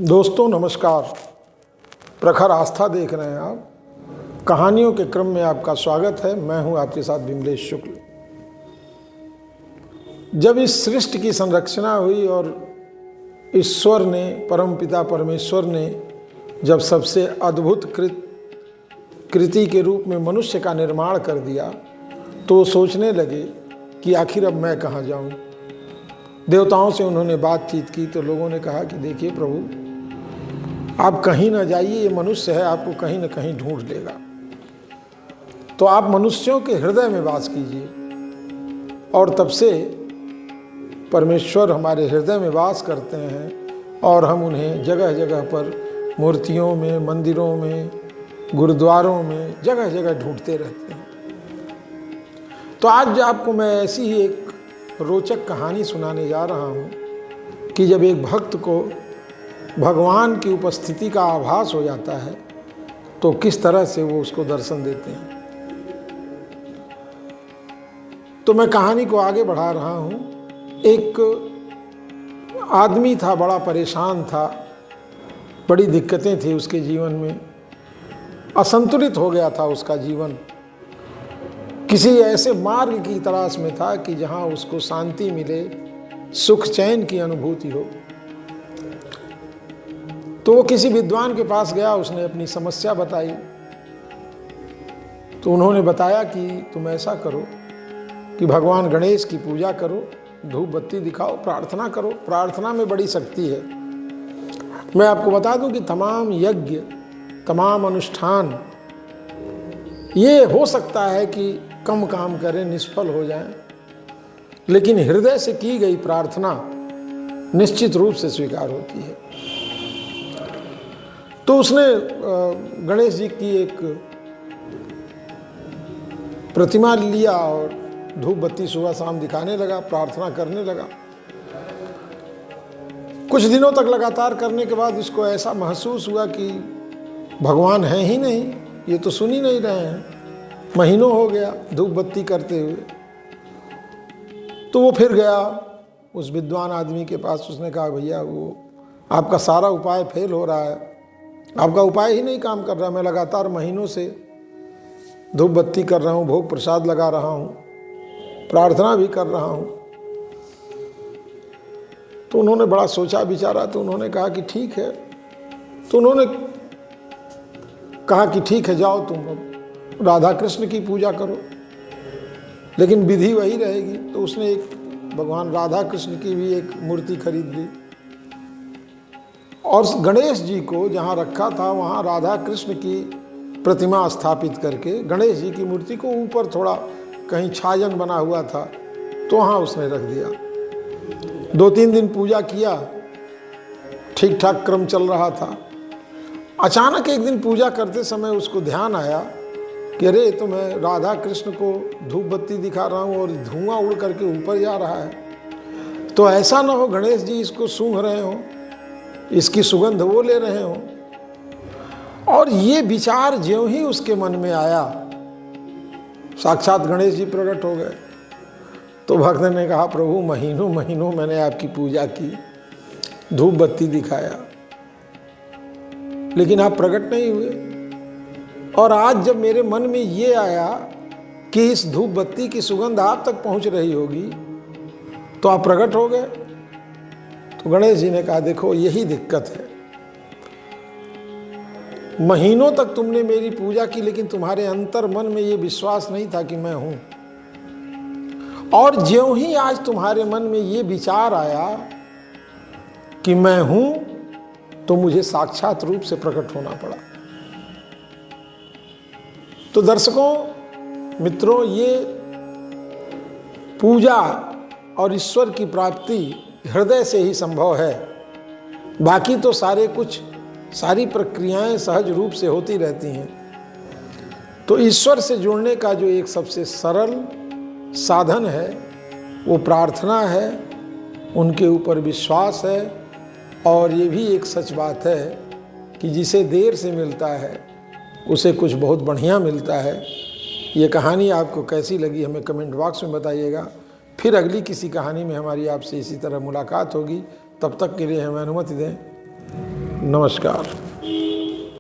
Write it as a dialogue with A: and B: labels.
A: दोस्तों नमस्कार। प्रखर आस्था देख रहे हैं आप। कहानियों के क्रम में आपका स्वागत है। मैं हूं आपके साथ विमलेश शुक्ल। जब इस सृष्टि की संरचना हुई और ईश्वर ने, परमपिता परमेश्वर ने जब सबसे अद्भुत कृति के रूप में मनुष्य का निर्माण कर दिया, तो सोचने लगे कि आखिर अब मैं कहाँ जाऊं। देवताओं से उन्होंने बातचीत की तो लोगों ने कहा कि देखिए प्रभु, आप कहीं ना जाइए, ये मनुष्य है, आपको कहीं ना कहीं ढूंढ लेगा। तो आप मनुष्यों के हृदय में वास कीजिए। और तब से परमेश्वर हमारे हृदय में वास करते हैं और हम उन्हें जगह जगह पर मूर्तियों में, मंदिरों में, गुरुद्वारों में, जगह जगह ढूंढते रहते हैं। तो आज आपको मैं ऐसी ही एक रोचक कहानी सुनाने जा रहा हूँ कि जब एक भक्त को भगवान की उपस्थिति का आभास हो जाता है तो किस तरह से वो उसको दर्शन देते हैं। तो मैं कहानी को आगे बढ़ा रहा हूँ। एक आदमी था, बड़ा परेशान था, बड़ी दिक्कतें थी उसके जीवन में, असंतुलित हो गया था उसका जीवन। किसी ऐसे मार्ग की तलाश में था कि जहाँ उसको शांति मिले, सुख चैन की अनुभूति हो। तो वो किसी विद्वान के पास गया, उसने अपनी समस्या बताई। तो उन्होंने बताया कि तुम ऐसा करो कि भगवान गणेश की पूजा करो, धूप बत्ती दिखाओ, प्रार्थना करो। प्रार्थना में बड़ी शक्ति है। मैं आपको बता दूं कि तमाम यज्ञ, तमाम अनुष्ठान, ये हो सकता है कि कम काम करें, निष्फल हो जाएं, लेकिन हृदय से की गई प्रार्थना निश्चित रूप से स्वीकार होती है। तो उसने गणेश जी की एक प्रतिमा लिया और धूप बत्ती सुबह शाम दिखाने लगा, प्रार्थना करने लगा। कुछ दिनों तक लगातार करने के बाद उसको ऐसा महसूस हुआ कि भगवान है ही नहीं, ये तो सुन ही नहीं रहे हैं। महीनों हो गया धूप बत्ती करते हुए। तो वो फिर गया उस विद्वान आदमी के पास। उसने कहा, भैया वो आपका सारा उपाय फेल हो रहा है, आपका उपाय ही नहीं काम कर रहा। मैं लगातार महीनों से धूप बत्ती कर रहा हूँ, भोग प्रसाद लगा रहा हूँ, प्रार्थना भी कर रहा हूँ। तो उन्होंने बड़ा सोचा विचारा। तो उन्होंने कहा कि ठीक है। तो उन्होंने कहा कि ठीक है, जाओ तुम अब राधा कृष्ण की पूजा करो, लेकिन विधि वही रहेगी। तो उसने एक भगवान राधा कृष्ण की भी एक मूर्ति खरीद ली और गणेश जी को जहाँ रखा था वहाँ राधा कृष्ण की प्रतिमा स्थापित करके गणेश जी की मूर्ति को ऊपर थोड़ा कहीं छाजन बना हुआ था तो वहाँ उसने रख दिया। 2-3 दिन पूजा किया, ठीक ठाक क्रम चल रहा था। अचानक एक दिन पूजा करते समय उसको ध्यान आया कि अरे, तो मैं राधा कृष्ण को धूप बत्ती दिखा रहा हूँ और धुआं उड़ करके ऊपर जा रहा है। तो ऐसा ना हो गणेश जी इसको सूंघ रहे हो, इसकी सुगंध वो ले रहे हो। और ये विचार ज्यों ही उसके मन में आया, साक्षात गणेश जी प्रकट हो गए। तो भक्त ने कहा, प्रभु महीनों महीनों मैंने आपकी पूजा की, धूप बत्ती दिखाया, लेकिन आप प्रकट नहीं हुए। और आज जब मेरे मन में ये आया कि इस धूप बत्ती की सुगंध आप तक पहुंच रही होगी, तो आप प्रकट हो गए। तो गणेश जी ने कहा, देखो यही दिक्कत है। महीनों तक तुमने मेरी पूजा की, लेकिन तुम्हारे अंतर मन में ये विश्वास नहीं था कि मैं हूं। और ज्यों ही आज तुम्हारे मन में ये विचार आया कि मैं हूं, तो मुझे साक्षात रूप से प्रकट होना पड़ा। तो दर्शकों, मित्रों, ये पूजा और ईश्वर की प्राप्ति हृदय से ही संभव है। बाकी तो सारी प्रक्रियाएं सहज रूप से होती रहती हैं। तो ईश्वर से जुड़ने का जो एक सबसे सरल साधन है वो प्रार्थना है, उनके ऊपर विश्वास है। और ये भी एक सच बात है कि जिसे देर से मिलता है उसे कुछ बहुत बढ़िया मिलता है। ये कहानी आपको कैसी लगी हमें कमेंट बॉक्स में बताइएगा। फिर अगली किसी कहानी में हमारी आपसे इसी तरह मुलाकात होगी। तब तक के लिए हमें अनुमति दें। नमस्कार।